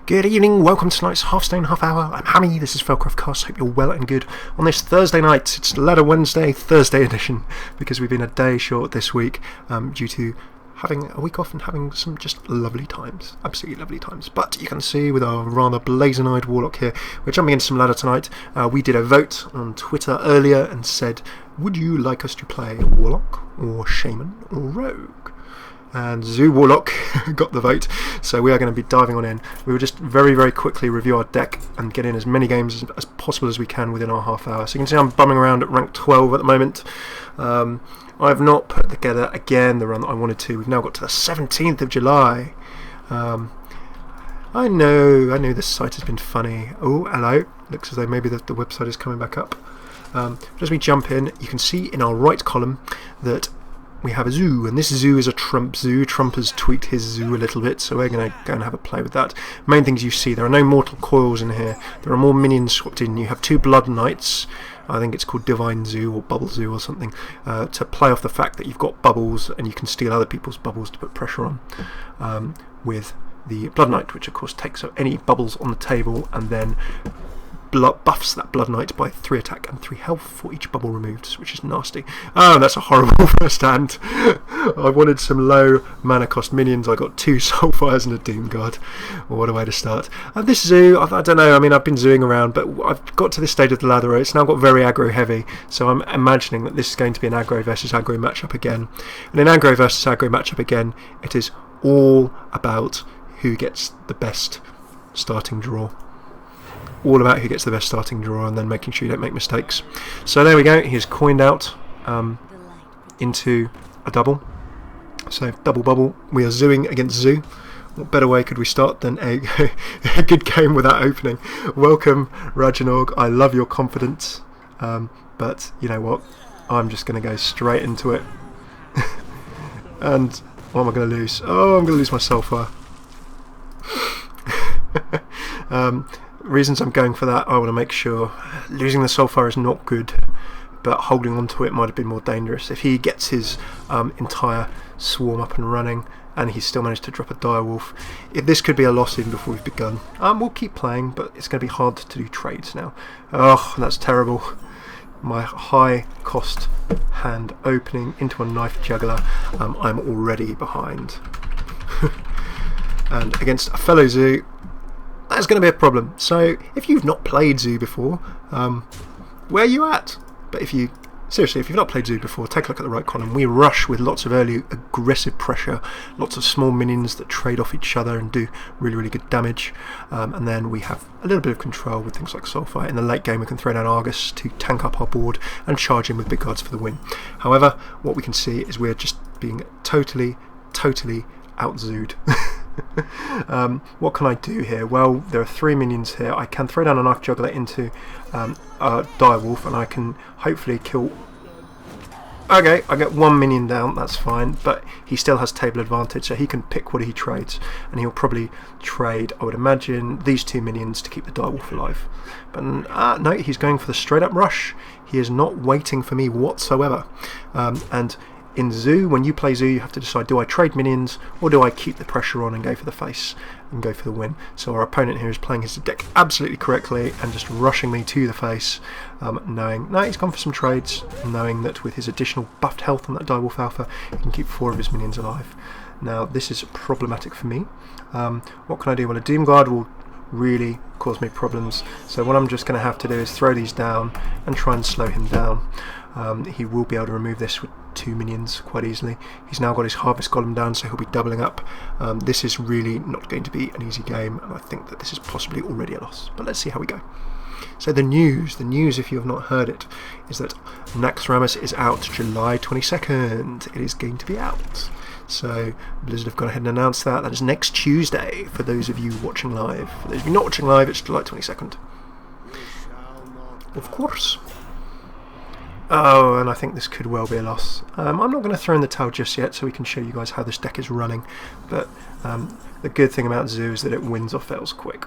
Good evening, welcome to tonight's Hearthstone Half Hour. I'm Hammy, this is FailCraft Casts. Hope you're well and good on this Thursday night. It's Ladder Wednesday, Thursday edition, because we've been a day short this week due to having a week off and having some just lovely times, absolutely lovely times. But you can see with our rather blazing-eyed Warlock here, we're jumping into some ladder tonight. We did a vote on Twitter earlier and said, would you like us to play Warlock or Shaman or Rogue? And Zoo Warlock got the vote, so we are going to be diving on in. We will just very quickly review our deck and get in as many games as possible as we can within our half hour. So you can see I'm bumming around at rank 12 at the moment. I've not put together again the run that I wanted to. We've now got to the 17th of July. I know this site has been funny. Oh, hello. Looks as though maybe the website is coming back up. As we jump in, you can see in our right column that we have a zoo, and this zoo is a Trump zoo. Trump has tweaked his zoo a little bit, so we're going to go and have a play with that. Main things you see, there are no mortal coils in here. There are more minions swapped in. You have two Blood Knights, I think it's called Divine Zoo or Bubble Zoo or something, to play off the fact that you've got bubbles and you can steal other people's bubbles to put pressure on, with the Blood Knight, which of course takes up any bubbles on the table and then buffs that Blood Knight by 3 attack and 3 health for each bubble removed, which is nasty. Oh, that's a horrible first hand. I wanted some low mana cost minions. I got 2 Soulfires and a Doom Guard. Well, what a way to start. This zoo, I don't know, I mean, I've been zooing around, but I've got to this stage of the ladder where it's now got very aggro heavy, so I'm imagining that this is going to be an aggro versus aggro matchup again. And in aggro versus aggro matchup again, it is all about who gets the best starting draw. All about who gets the best starting draw and then making sure you don't make mistakes. So there we go, he's coined out into a double. So double bubble, we are zooing against Zoo. What better way could we start than a good game without opening? Welcome Rajanog, I love your confidence, but you know what, I'm just going to go straight into it. And what am I going to lose? Oh, I'm going to lose my Soulfire. Reasons I'm going for that, I want to make sure losing the Soulfire is not good, but holding on to it might have been more dangerous. If he gets his entire swarm up and running and he's still managed to drop a direwolf, this could be a loss even before we've begun. We'll keep playing, but it's going to be hard to do trades now. Oh, that's terrible. My high cost hand opening into a knife juggler. I'm already behind. And against a fellow Zoo, that's going to be a problem. So if you've not played Zoo before, where are you at? But if you've not played Zoo before, take a look at the right column. We rush with lots of early aggressive pressure, lots of small minions that trade off each other and do really good damage, and then we have a little bit of control with things like Soulfire. In the late game we can throw down Argus to tank up our board and charge in with big guards for the win. However, what we can see is we're just being totally out-zooed. What can I do here? Well, there are 3 minions here. I can throw down a knife juggler into a direwolf and I can hopefully kill. Okay, I get 1 minion down, that's fine, but he still has table advantage, so he can pick what he trades, and he'll probably trade, I would imagine, these 2 minions to keep the direwolf alive. But no, he's going for the straight up rush. He is not waiting for me whatsoever. And in Zoo, when you play Zoo, you have to decide, do I trade minions or do I keep the pressure on and go for the face and go for the win? So our opponent here is playing his deck absolutely correctly and just rushing me to the face, knowing, no, he's gone for some trades, knowing that with his additional buffed health on that Direwolf Alpha, he can keep 4 of his minions alive. Now, this is problematic for me. What can I do? Well, a Doom Guard will really cause me problems, so what I'm just going to have to do is throw these down and try and slow him down. He will be able to remove this with 2 minions quite easily. He's now got his Harvest Golem down, so he'll be doubling up. This is really not going to be an easy game, and I think that this is possibly already a loss, but let's see how we go. So the news if you have not heard it, is that Naxxramas is out July 22nd. It is going to be out. So Blizzard have gone ahead and announced that. That is next Tuesday for those of you watching live. For those of you not watching live, it's July 22nd. Of course. Oh, and I think this could well be a loss. I'm not going to throw in the towel just yet, so we can show you guys how this deck is running. But the good thing about Zoo is that it wins or fails quick.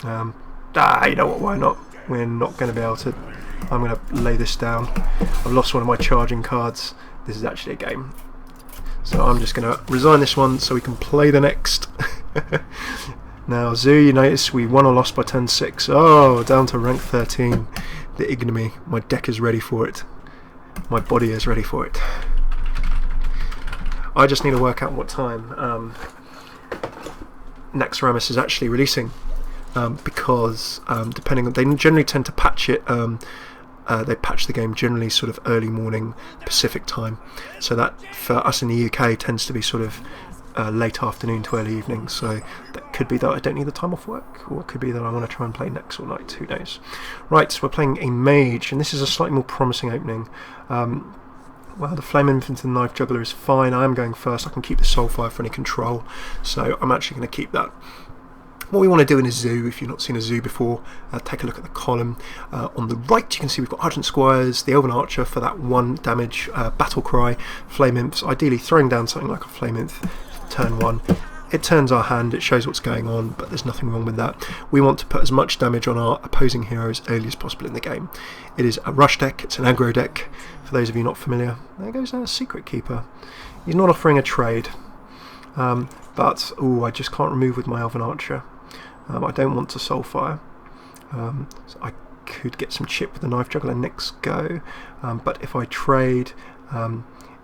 You know what, why not? We're not going to be able to. I'm going to lay this down. I've lost one of my charging cards. This is actually a game. So I'm just going to resign this one so we can play the next. Now, Zoo, you notice we won or lost by turn 6. Oh, down to rank 13. The ignominy. My deck is ready for it. My body is ready for it. I just need to work out what time Naxxramas is actually releasing, because depending on, they generally tend to patch it. They patch the game generally sort of early morning Pacific time, so that for us in the UK tends to be sort of late afternoon to early evening. So that could be that I don't need the time off work, or it could be that I want to try and play Nex all night. Who knows? Right, so we're playing a mage, and this is a slightly more promising opening. Well, the Flame Infant and the Knife Juggler is fine. I am going first. I can keep the Soulfire for any control, so I'm actually going to keep that. What we want to do in a zoo, if you've not seen a zoo before, take a look at the column. On the right you can see we've got Argent Squires, the Elven Archer for that 1 damage, Battle Cry, Flame Imps, ideally throwing down something like a Flame Imp turn 1. It turns our hand, it shows what's going on, but there's nothing wrong with that. We want to put as much damage on our opposing hero as early as possible in the game. It is a rush deck, it's an aggro deck, for those of you not familiar. There goes our Secret Keeper. He's not offering a trade, but I just can't remove with my Elven Archer. I don't want to Soulfire, so I could get some chip with the Knife Juggler next go, but if I trade,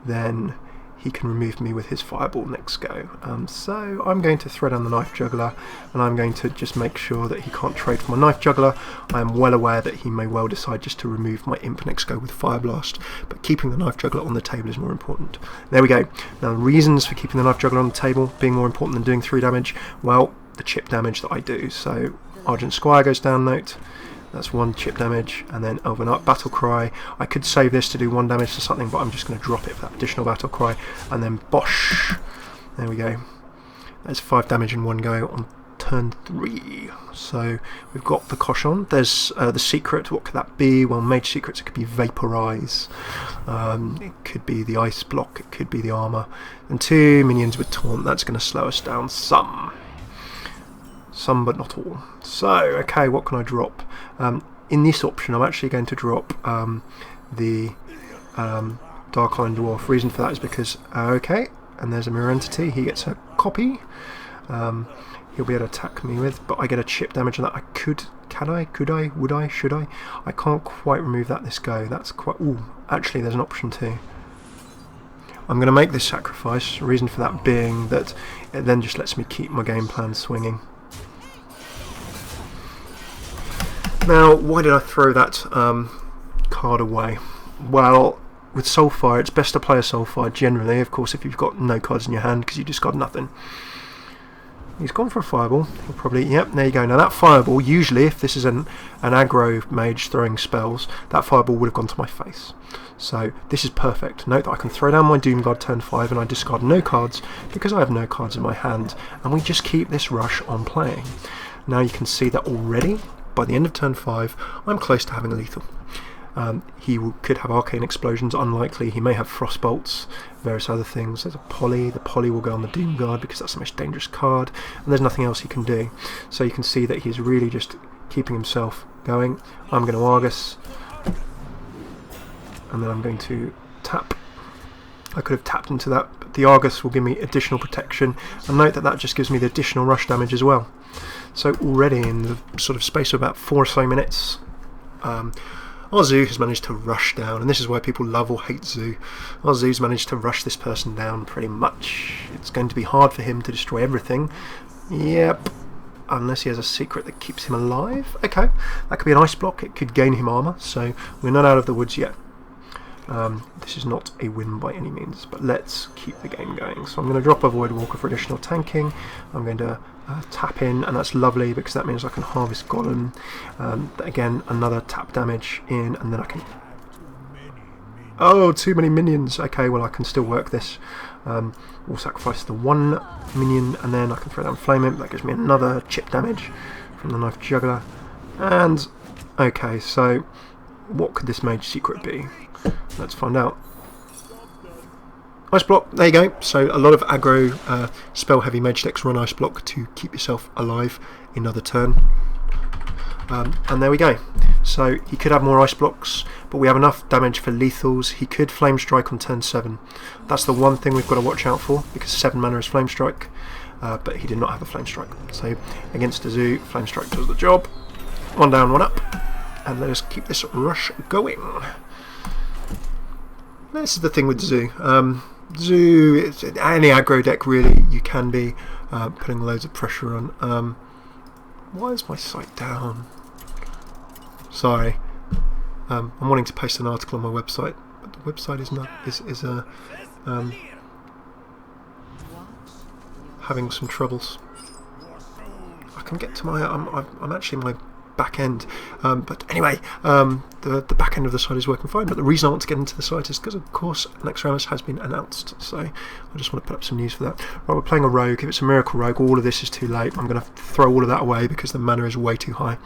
then he can remove me with his Fireball next go. So I'm going to throw down the Knife Juggler, and I'm going to just make sure that he can't trade for my Knife Juggler. I am well aware that he may well decide just to remove my Imp next go with Fire Blast, but keeping the Knife Juggler on the table is more important. There we go. Now, the reasons for keeping the Knife Juggler on the table being more important than doing 3 damage, well, the chip damage that I do. So Argent Squire goes down note. That's 1 chip damage, and then Elven Arc Battle Cry. I could save this to do 1 damage to something, but I'm just going to drop it for that additional Battle Cry, and then Bosh. There we go. That's 5 damage in 1 go on turn 3. So we've got the Cochon. There's the secret. What could that be? Well, mage secrets. It could be Vaporize. It could be the Ice Block. It could be the Armor. And 2 minions with Taunt. That's going to slow us down some. Some, but not all. So, okay, what can I drop? In this option, I'm actually going to drop the Dark Iron Dwarf. Reason for that is because, okay, and there's a Mirror Entity. He gets a copy. He'll be able to attack me with, but I get a chip damage on that. I could, can I, could I, would I, should I? I can't quite remove that this go. That's quite, ooh, actually there's an option too. I'm going to make this sacrifice. Reason for that being that it then just lets me keep my game plan swinging. Now, why did I throw that card away? Well, with Soulfire, it's best to play a Soulfire generally, of course, if you've got no cards in your hand, because you just got nothing. He's gone for a Fireball. He'll probably, yep, there you go. Now that Fireball, usually, if this is an aggro mage throwing spells, that Fireball would have gone to my face. So this is perfect. Note that I can throw down my Doomguard turn 5 and I discard no cards because I have no cards in my hand, and we just keep this rush on playing. Now you can see that already. By the end of turn 5, I'm close to having a lethal. He could have Arcane Explosions, unlikely. He may have Frostbolts, various other things. There's a Poly. The Poly will go on the Doomguard because that's the most dangerous card, and there's nothing else he can do. So you can see that he's really just keeping himself going. I'm going to Argus, and then I'm going to tap. I could have tapped into that, but the Argus will give me additional protection, and note that that just gives me the additional rush damage as well. So already in the sort of space of about 4 or so minutes, our Zoo has managed to rush down, and this is why people love or hate Zoo. Our Zoo's managed to rush this person down pretty much. It's going to be hard for him to destroy everything. Yep. Unless he has a secret that keeps him alive. Okay, that could be an Ice Block. It could gain him armor, so we're not out of the woods yet. This is not a win by any means, but let's keep the game going. So I'm going to drop a Void Walker for additional tanking. I'm going to tap in, and that's lovely because that means I can harvest Golem. Again, another tap damage in, and then I can... Oh, too many minions. Okay, well I can still work this. We'll sacrifice the 1 minion, and then I can throw down Flame Imp. That gives me another chip damage from the Knife Juggler. And, okay, so what could this mage secret be? Let's find out. Ice Block, there you go. So a lot of aggro spell heavy mage decks run Ice Block to keep yourself alive another turn. And there we go. So he could have more Ice Blocks, but we have enough damage for lethals. He could Flame Strike on turn 7. That's the one thing we've got to watch out for, because 7 mana is Flame Strike. but he did not have a Flame Strike. So against a Zoo, Flame Strike does the job. 1 down, 1 up, and let us keep this rush going. This is the thing with Zoo. Zoo, it's any aggro deck really. You can be putting loads of pressure on. Why is my site down? Sorry. I'm wanting to post an article on my website, but the website is having some troubles. I can get to my I'm actually in my back end, but anyway, the back end of the site is working fine. But the reason I want to get into the site is because, of course, Next Ramus has been announced. So I just want to put up some news for that. Right, we're playing a rogue. If it's a miracle rogue, all of this is too late. I'm going to throw all of that away because the mana is way too high.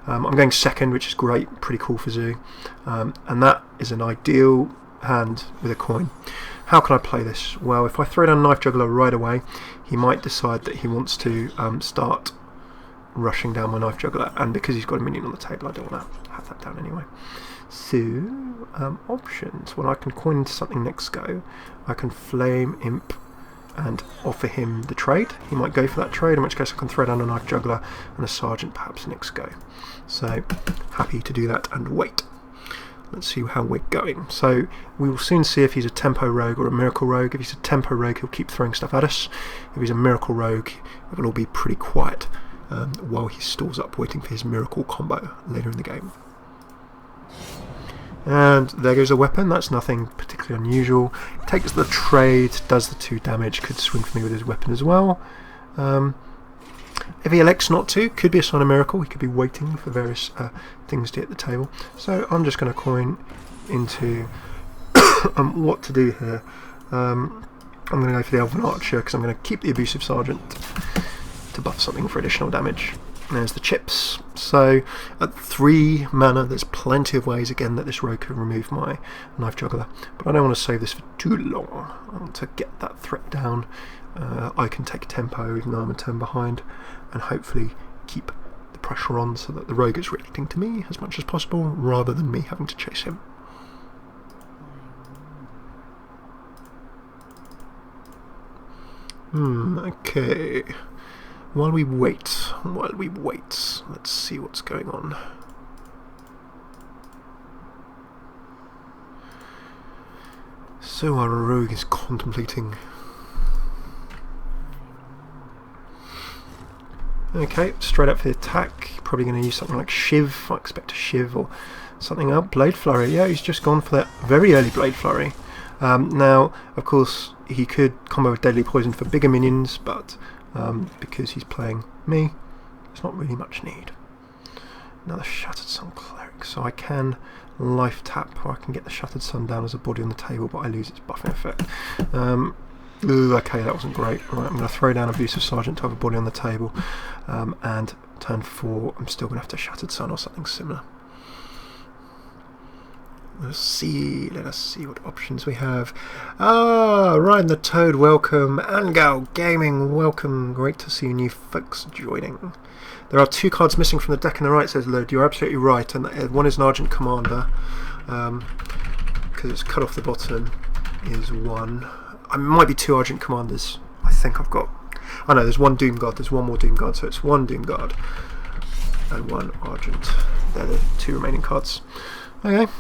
I'm going second, which is great, pretty cool for Zoo, and that is an ideal hand with a coin. How can I play this? Well, if I throw down Knife Juggler right away, he might decide that he wants to start rushing down my Knife Juggler, and because he's got a minion on the table, I don't want to have that down anyway. So, options. Well, I can coin into something next go. I can Flame Imp and offer him the trade. He might go for that trade, in which case I can throw down a Knife Juggler and a Sergeant perhaps next go. So, happy to do that and wait. Let's see how we're going. So, we will soon see if he's a Tempo Rogue or a Miracle Rogue. If he's a Tempo Rogue, he'll keep throwing stuff at us. If he's a Miracle Rogue, it will all be pretty quiet while he stalls up waiting for his Miracle combo later in the game. And there goes a weapon. That's nothing particularly unusual. Takes the trade, does the 2 damage, could swing for me with his weapon as well. If he elects not to, could be a sign of miracle. He could be waiting for various things to hit the table. So I'm just going to coin into what to do here. I'm going to go for the Elven Archer because I'm going to keep the Abusive Sergeant to buff something for additional damage. There's the chips. So at 3 mana, there's plenty of ways again that this rogue can remove my Knife Juggler. But I don't want to save this for too long. I want to get that threat down. I can take tempo even though I'm a turn behind, and hopefully keep the pressure on so that the rogue is reacting to me as much as possible rather than me having to chase him. Okay. While we wait, let's see what's going on. So our rogue is contemplating. Okay, straight up for the attack. Probably going to use something like Shiv. I expect a Shiv or something else. Blade Flurry. Yeah, he's just gone for that very early Blade Flurry. Now, of course, he could combo with Deadly Poison for bigger minions, but because he's playing me, there's not really much need. Another Shattered Sun Cleric, so I can life tap, or I can get the Shattered Sun down as a body on the table, but I lose its buffing effect. Okay, that wasn't great. Right, I'm going to throw down Abusive Sergeant to have a body on the table, and turn 4, I'm still going to have to Shattered Sun or something similar. Let us see what options we have. Ryan the Toad, welcome. Angal Gaming, welcome. Great to see new folks joining. There are 2 cards missing from the deck on the right, says Lod. You're absolutely right, and one is an Argent Commander, because it's cut off the bottom, is 1. I might be 2 Argent Commanders. I think I've got... Oh no, there's 1 Doom Guard, there's 1 more Doom Guard, so it's 1 Doom Guard and 1 Argent. They're the 2 remaining cards. Okay.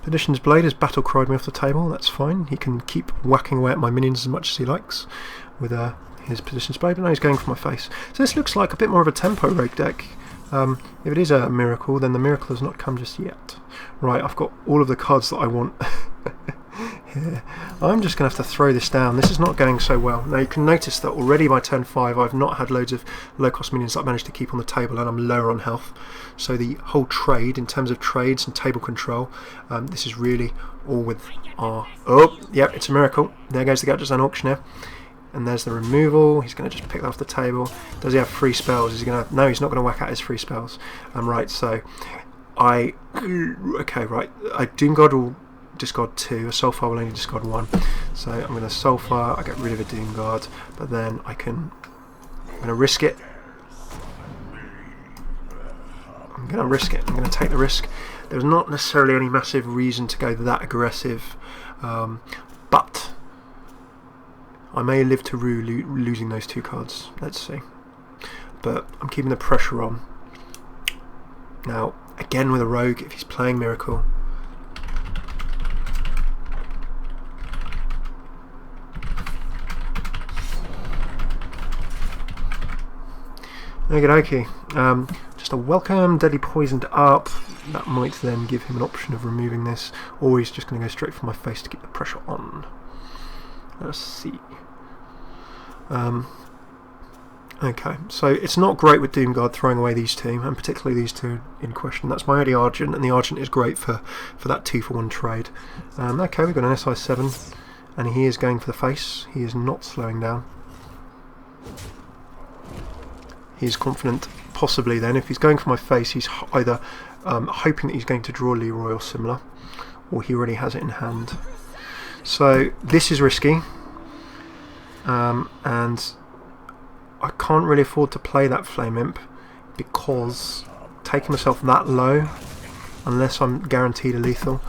Perdition's Blade has battle cried me off the table, that's fine. He can keep whacking away at my minions as much as he likes with his Perdition's Blade, but now he's going for my face. So this looks like a bit more of a tempo rogue deck. If it is a miracle, then the miracle has not come just yet. Right, I've got all of the cards that I want here. I'm just going to have to throw this down. This is not going so well. Now you can notice that already by turn 5 I've not had loads of low cost minions that I've managed to keep on the table, and I'm lower on health. So the whole trade, in terms of trades and table control, this is really all with our... Oh, yep, it's a miracle. There goes the Gadget Zone Auctioneer. And there's the removal. He's going to just pick that off the table. Does he have free spells? Is he going to... No, he's not going to whack out his free spells. Right, so I... Okay, right. Doom God will discard 2. A Soulfire will only discard 1. So I'm going to Soulfire. I get rid of a Doom Guard. But then I'm going to risk it. I'm going to take the risk. There's not necessarily any massive reason to go that aggressive. But I may live to rue losing those 2 cards. Let's see. But I'm keeping the pressure on. Now, again with a rogue, if he's playing Miracle. Okie dokie. Just a welcome, deadly poisoned up. That might then give him an option of removing this, or he's just going to go straight for my face to keep the pressure on. Let's see. Okay, so it's not great with Doomguard throwing away these 2, and particularly these 2 in question. That's my only Argent, and the Argent is great for that 2-for-1 trade. Okay, we've got an SI7, and he is going for the face. He is not slowing down. He's confident, possibly then, if he's going for my face, he's either hoping that he's going to draw Leroy or similar, or he already has it in hand. So this is risky, and I can't really afford to play that Flame Imp, because taking myself that low, unless I'm guaranteed a lethal,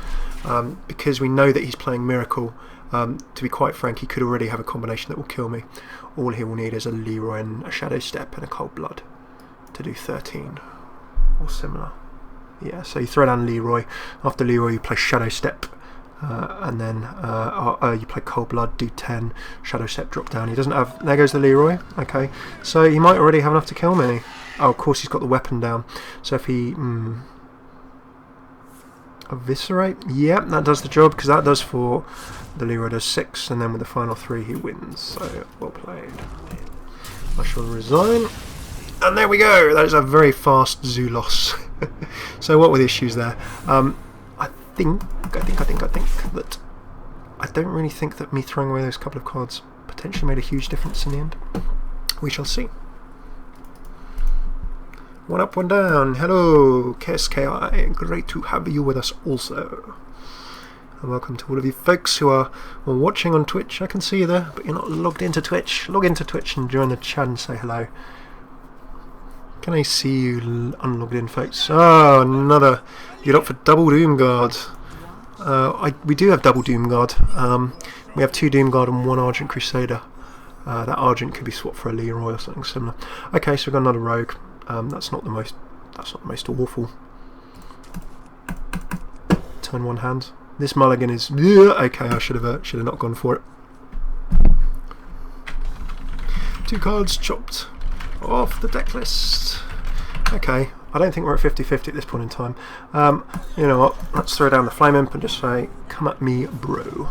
because we know that he's playing Miracle, to be quite frank, he could already have a combination that will kill me. All he will need is a Leroy and a Shadow Step and a Cold Blood to do 13 or similar. Yeah, so you throw down Leroy. After Leroy you play Shadow Step, and then you play Cold Blood, do 10, Shadow Step, drop down. He doesn't have... There goes the Leroy. Okay, so he might already have enough to kill me. Oh, of course he's got the weapon down. So if he... Eviscerate? Yep, that does the job, because that does 4. The Leroy does 6, and then with the final 3 he wins. So, well played. I shall resign. And there we go! That is a very fast Zoo loss. So what were the issues there? I think that... I don't really think that me throwing away those couple of cards potentially made a huge difference in the end. We shall see. One up, one down. Hello, KSKI. Great to have you with us also. And welcome to all of you folks who are watching on Twitch. I can see you there, but you're not logged into Twitch. Log into Twitch and join the chat and say hello. Can I see you unlogged in, folks? Oh, another. You're up for double Doomguard. We do have double Doomguard. We have 2 Doomguard and 1 Argent Crusader. That Argent could be swapped for a Leroy or something similar. Okay, so we've got another Rogue. That's not the most awful. Turn 1 hand. This mulligan is... Okay, I should have not gone for it. 2 cards chopped off the deck list. Okay, I don't think we're at 50-50 at this point in time. You know what? Let's throw down the Flame Imp and just say, come at me, bro.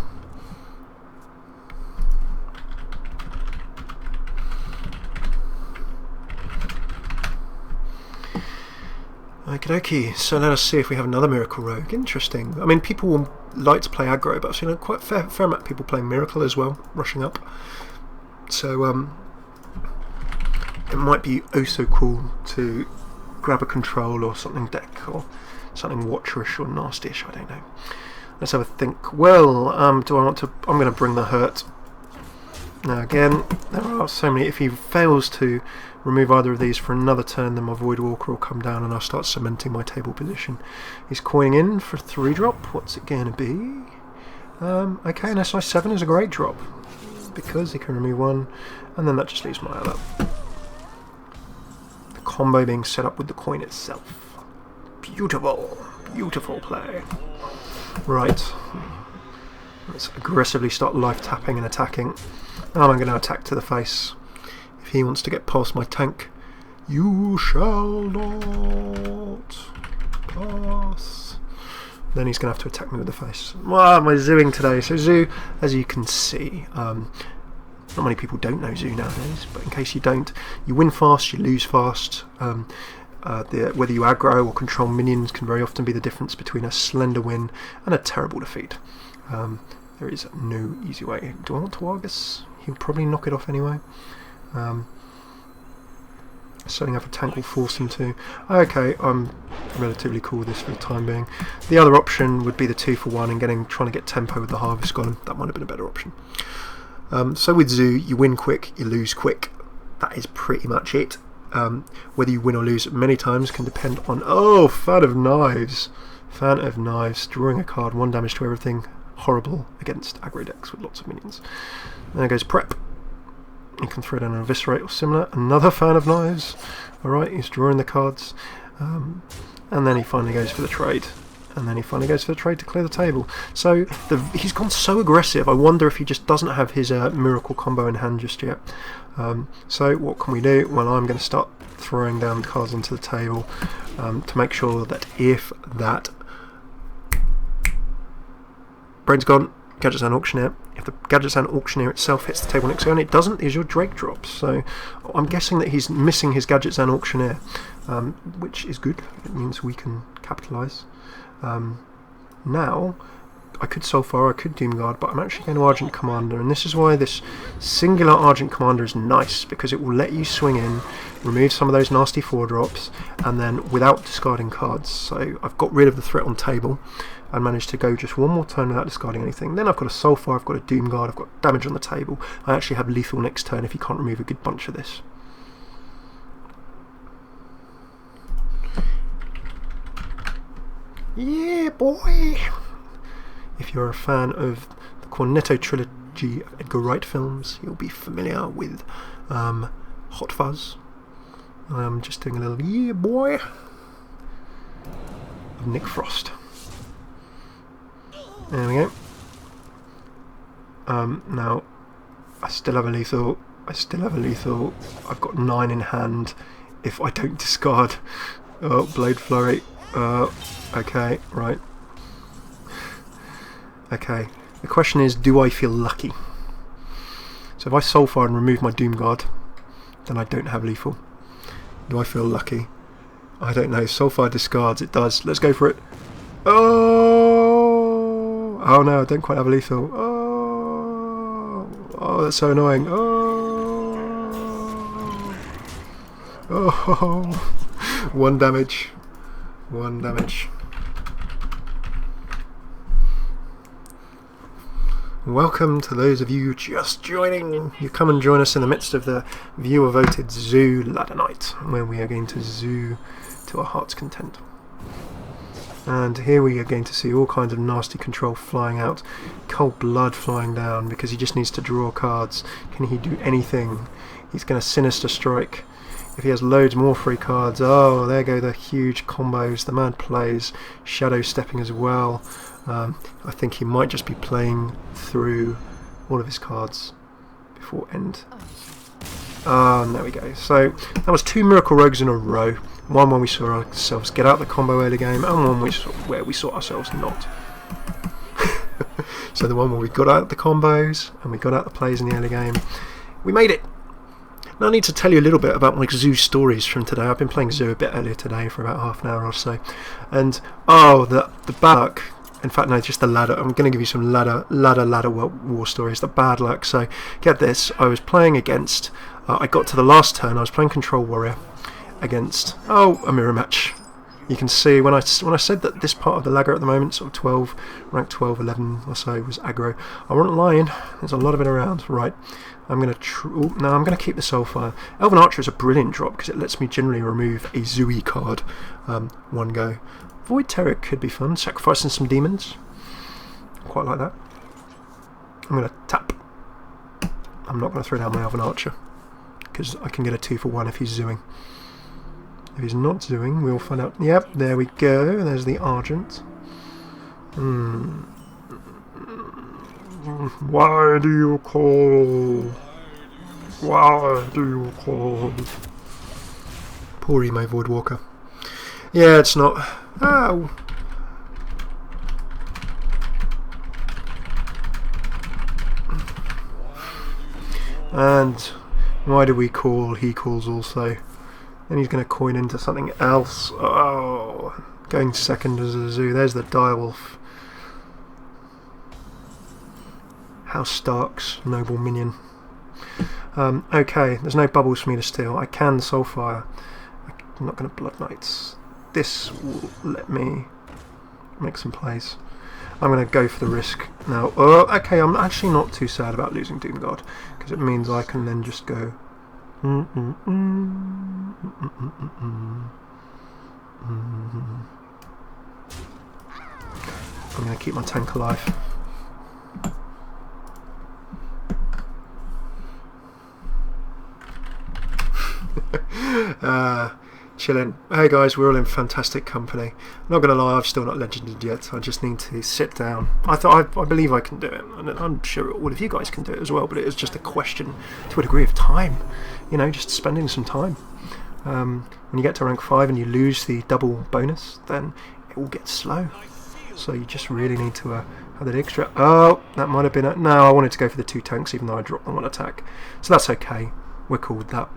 Okie dokie, so let us see if we have another Miracle Rogue. Interesting. I mean, people will like to play aggro, but I've seen quite a fair amount of people playing Miracle as well, rushing up. So, it might be oh so cool to grab a control or something deck, or something watcherish or nastyish, I don't know. Let's have a think. Well, do I want to... I'm going to bring the hurt. Now again, there are so many... If he fails to remove either of these for another turn, then my Void Walker will come down and I'll start cementing my table position. He's coining in for 3-drop. What's it going to be? Okay, an SI7 is a great drop, because he can remove 1, and then that just leaves my other. The combo being set up with the coin itself. Beautiful, beautiful play. Right, let's aggressively start life tapping and attacking. And I'm going to attack to the face. If he wants to get past my tank, you shall not pass. Then he's going to have to attack me with the face. Well, my zooing today. So Zoo, as you can see, not many people don't know Zoo nowadays, but in case you don't, you win fast, you lose fast. Whether you aggro or control minions can very often be the difference between a slender win and a terrible defeat. There is no easy way. Do I want to Argus? He'll probably knock it off anyway. Setting up a tank will force him to. Okay, I'm relatively cool with this for the time being. The other option would be the 2-for-1 and trying to get tempo with the Harvest Golem. That might have been a better option. So with Zoo, you win quick, you lose quick. That is pretty much it. Whether you win or lose many times can depend on... Oh, Fan of Knives. Fan of Knives. Drawing a card, 1 damage to everything. horrible against aggro decks with lots of minions. There goes Prep. You can throw down an Eviscerate or similar. Another fan of knives. Alright, he's drawing the cards. And then he finally goes for the trade. And then he finally goes for the trade to clear the table. So he's gone so aggressive. I wonder if he just doesn't have his miracle combo in hand just yet. So what can we do? Well, I'm going to start throwing down cards onto the table to make sure that if that Brain's gone, Gadgets and Auctioneer. If the Gadgets and Auctioneer itself hits the table next turn, it doesn't, is your Drake drops. So I'm guessing that he's missing his Gadgets and Auctioneer, which is good. It means we can capitalise. Now, I could Soulfire, I could Doomguard, but I'm actually going to Argent Commander, and this is why this singular Argent Commander is nice, because it will let you swing in, remove some of those nasty 4-drops, and then without discarding cards. So I've got rid of the threat on table, and managed to go just one more turn without discarding anything. Then I've got a Soulfire, I've got a Doomguard, I've got damage on the table. I actually have lethal next turn if you can't remove a good bunch of this. Yeah, boy! If you're a fan of the Cornetto trilogy of Edgar Wright films, you'll be familiar with Hot Fuzz. I'm just doing a little yeah, boy! Of Nick Frost. There we go. Now, I still have a lethal. I've got 9 in hand if I don't discard. Oh, Blade Flurry. Okay, right. Okay, the question is, do I feel lucky? So if I Soulfire and remove my Doomguard, then I don't have lethal. Do I feel lucky? I don't know. Soulfire discards, it does. Let's go for it. Oh! Oh no, I don't quite have a lethal. Oh! Oh, that's so annoying. Oh! Oh! 1 damage. 1 damage. Welcome to those of you just joining. You come and join us in the midst of the viewer-voted Zoo Ladder Night, where we are going to zoo to our heart's content. And here we are going to see all kinds of nasty control flying out, cold blood flying down because he just needs to draw cards. Can he do anything? He's going to Sinister Strike. If he has loads more free cards, oh, there go the huge combos. The man plays Shadow Stepping as well. I think he might just be playing through all of his cards before end. And there we go. So that was 2 Miracle Rogues in a row. One when we saw ourselves get out the combo early game, and one where we saw ourselves not. So the one where we got out the combos and we got out the plays in the early game, we made it. Now I need to tell you a little bit about my Zoo stories from today. I've been playing Zoo a bit earlier today for about half an hour or so, and oh, the bad luck. In fact, no, just the ladder. I'm going to give you some ladder war stories. The bad luck. So get this: I was playing against. I got to the last turn. I was playing Control Warrior against a mirror match. You can see when I said that this part of the ladder at the moment, sort of 12, rank 12, 11 or so, was aggro. I wasn't lying. There's a lot of it around. Right. I'm going to keep the Soulfire. Elven Archer is a brilliant drop because it lets me generally remove a Zooey card one go. Void Terror could be fun, sacrificing some demons. Quite like that. I'm going to tap. I'm not going to throw down my Elven Archer because I can get a 2 for 1 if he's zooing. If he's not zooing, we'll find out. Yep, there we go. There's the Argent. Why do you call? Why do you call? Poor emo Voidwalker. Yeah, it's not. Oh. And why do we call? He calls also. Then he's going to coin into something else. Oh, going second as a Zoo. There's the Direwolf. House Stark's noble minion. Okay, there's no bubbles for me to steal. I can Soulfire. I'm not going to Blood Knights. This will let me make some plays. I'm going to go for the risk now. Oh, okay, I'm actually not too sad about losing Doomguard because it means I can then just go. I'm going to keep my tank alive. chilling. Hey guys, we're all in fantastic company. Not gonna lie, I've still not legended yet. I just need to sit down. I believe I can do it, and I'm sure all of you guys can do it as well. But it is just a question, to a degree, of time. You know, just spending some time. When you get to rank 5 and you lose the double bonus, then it all gets slow. So you just really need to have that extra. Oh, that might have been no, I wanted to go for the 2 tanks, even though I dropped them on attack. So that's okay. We're cool with that.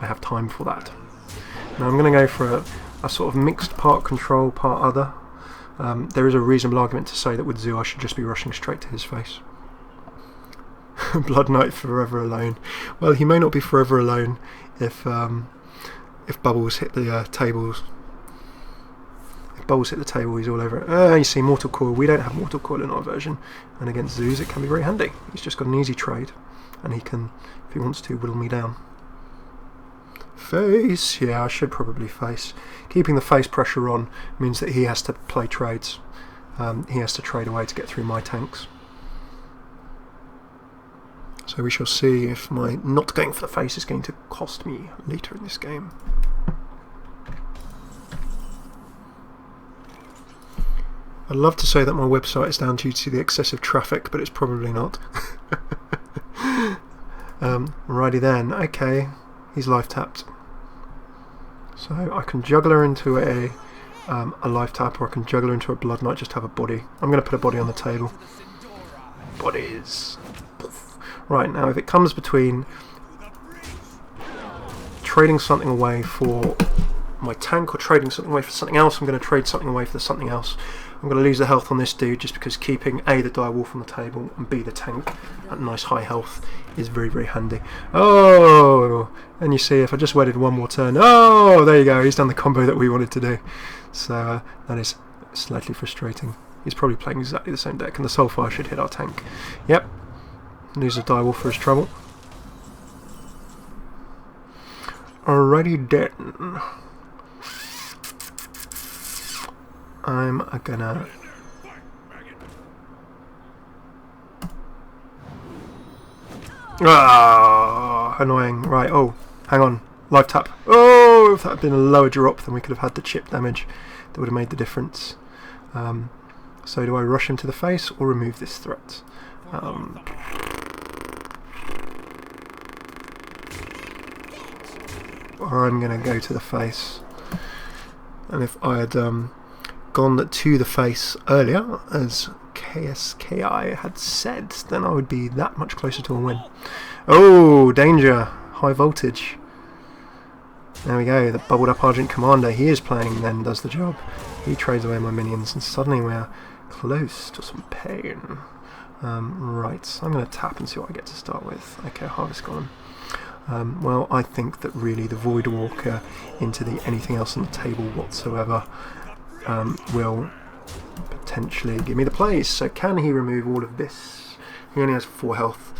I have time for that. Now I'm going to go for a sort of mixed part control, part other. There is a reasonable argument to say that with Zoo I should just be rushing straight to his face. Blood Knight forever alone. Well, he may not be forever alone if bubbles hit the tables. If bubbles hit the table, he's all over it. You see, Mortal Coil. We don't have Mortal Coil in our version, and against Zoos it can be very handy. He's just got an easy trade, and he can, if he wants to, whittle me down. Face, yeah, I should probably face. Keeping the face pressure on means that he has to play trades. He has to trade away to get through my tanks. So we shall see if my not going for the face is going to cost me later in this game. I'd love to say that my website is down due to the excessive traffic, but it's probably not. Righty then, okay, he's life tapped. So I can juggle her into a life tap, or I can juggle her into a Blood Knight, just have a body. I'm going to put a body on the table. Bodies. Right, now if it comes between trading something away for my tank or trading something away for something else, I'm going to trade something away for something else. I'm going to lose the health on this dude just because keeping A, the direwolf on the table, and B, the tank at nice high health is very, very handy. Oh! And you see, if I just waited one more turn, oh, there you go, he's done the combo that we wanted to do. So that is slightly frustrating. He's probably playing exactly the same deck, and the Soulfire should hit our tank. Yep. Lose a direwolf for his trouble. Alrighty then. I'm gonna... Ah, annoying. Right, oh, hang on. Life tap. Oh, if that had been a lower drop, then we could have had the chip damage. That would have made the difference. So do I rush him to the face or remove this threat? I'm going to go to the face. And if I had gone to the face earlier, as KSKI had said, then I would be that much closer to a win. Oh, danger! High voltage. There we go, the bubbled up Argent Commander. He is playing, then does the job. He trades away my minions, and suddenly we're close to some pain. Right, so I'm going to tap and see what I get to start with. Okay, Harvest Golem. Well, I think that really the Void Walker into the anything else on the table whatsoever will potentially give me the plays. So can he remove all of this? He only has 4 health.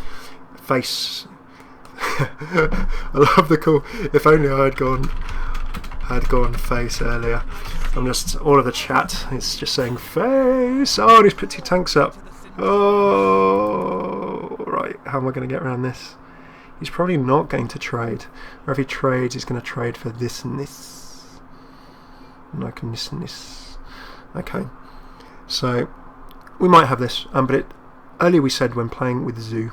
Face. I love the call. If only I had gone face earlier. I'm just, all of the chat is just saying face. Oh, and he's put 2 tanks up. Oh, right. How am I going to get around this? He's probably not going to trade. Or if he trades, he's going to trade for this and this. And I can this and this. Okay. So, we might have this. But earlier we said when playing with Zoo,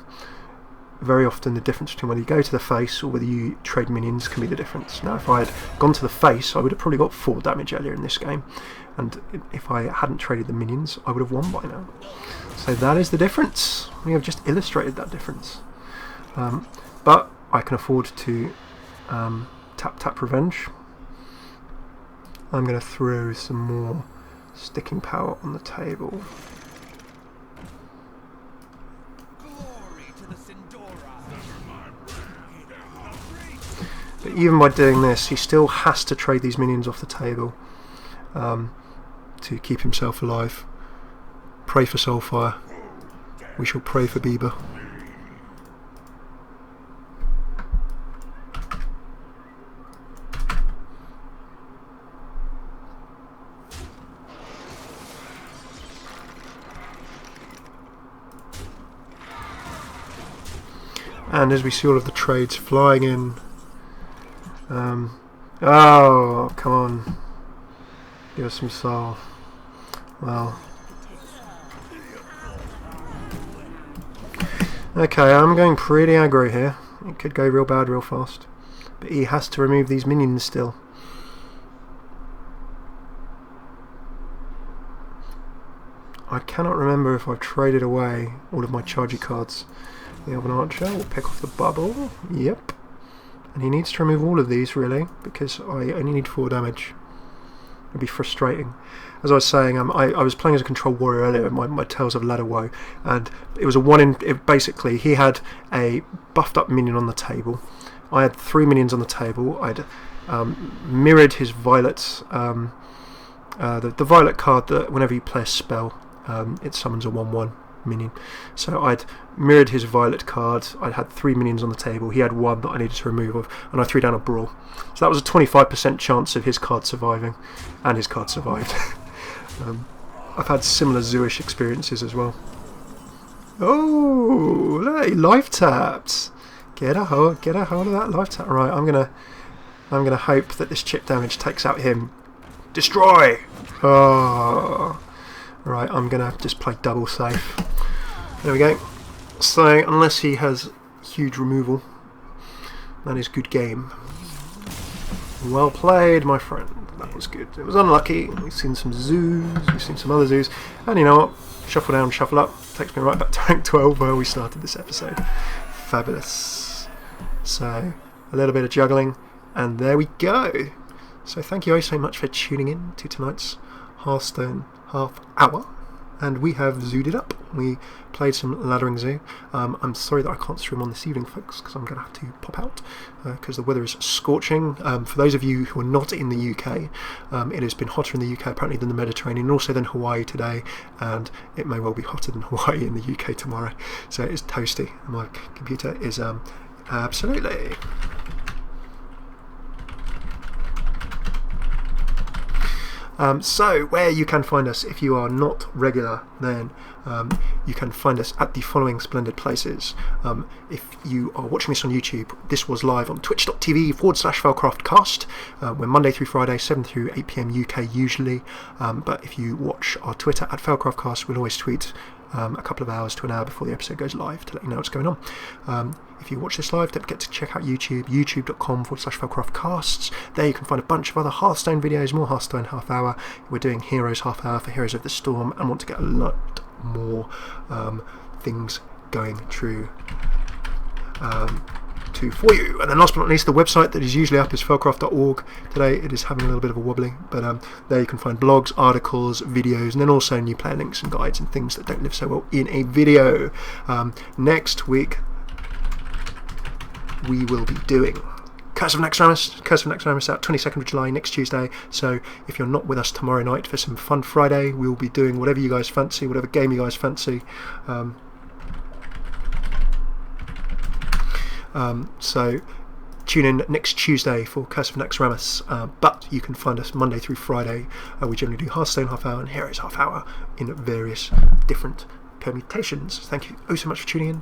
very often the difference between whether you go to the face or whether you trade minions can be the difference. Now, if I had gone to the face, I would have probably got 4 damage earlier in this game. And if I hadn't traded the minions, I would have won by now. So that is the difference. We have just illustrated that difference. But I can afford to tap revenge. I'm going to throw some more sticking power on the table. But even by doing this, he still has to trade these minions off the table to keep himself alive. Pray for Soulfire. We shall pray for Bieber. And as we see all of the trades flying in, Oh, come on. Give us some soul. Well. Okay, I'm going pretty aggro here. It could go real bad real fast. But he has to remove these minions still. I cannot remember if I've traded away all of my chargy cards. The Elven Archer will pick off the bubble. Yep. And he needs to remove all of these, really, because I only need 4 damage. It'd be frustrating. As I was saying, I was playing as a control warrior earlier in my Tales of Ladder Woe, and it was a 1 in... basically, he had a buffed up minion on the table. I had 3 minions on the table. I'd mirrored his Violet... the Violet card that whenever you play a spell, it summons a 1/1 minion. So I'd mirrored his Violet card. I had 3 minions on the table. He had 1 that I needed to remove of, and I threw down a Brawl. So that was a 25% chance of his card surviving, and his card survived. I've had similar Zoo-ish experiences as well. Oh, hey, life taps. Get a hold of that life tap. Right, I'm gonna hope that this chip damage takes out him. Destroy. Oh. Right, I'm going to just play double safe. There we go. So, unless he has huge removal, that is good game. Well played, my friend. That was good. It was unlucky. We've seen some zoos, we've seen some other zoos, and you know what? Shuffle down, shuffle up. Takes me right back to rank 12 where we started this episode. Fabulous. So, a little bit of juggling, and there we go. So thank you so much for tuning in to tonight's Hearthstone half hour, and we have zooed it up. We played some Laddering Zoo. I'm sorry that I can't stream on this evening, folks, because I'm going to have to pop out because the weather is scorching. For those of you who are not in the UK, it has been hotter in the UK apparently than the Mediterranean, and also than Hawaii today, and it may well be hotter than Hawaii in the UK tomorrow. So it is toasty. My computer is absolutely... So, where you can find us, if you are not regular, then you can find us at the following splendid places. If you are watching this on YouTube, this was live on twitch.tv/FailCraft Cast. We're Monday through Friday, 7 through 8 PM UK usually. But if you watch our Twitter at FailCraft Cast, we'll always tweet a couple of hours to an hour before the episode goes live to let you know what's going on. If you watch this live, don't forget to check out YouTube, youtube.com/FailCraftCasts. There you can find a bunch of other Hearthstone videos, more Hearthstone half hour. We're doing Heroes half hour for Heroes of the Storm, and want to get a lot more things going true for you. And then last but not least, the website that is usually up is failcraft.org. Today it is having a little bit of a wobbly, but there you can find blogs, articles, videos, and then also new player links and guides and things that don't live so well in a video. Next week we will be doing Curse of Naxxramas out 22nd of July next Tuesday. So if you're not with us tomorrow night for some fun Friday, we'll be doing whatever you guys fancy, whatever game you guys fancy. So tune in next Tuesday for Curse of Naxxramas, but you can find us Monday through Friday. We generally do Hearthstone half hour and Heroes half hour in various different permutations. Thank you oh so much for tuning in.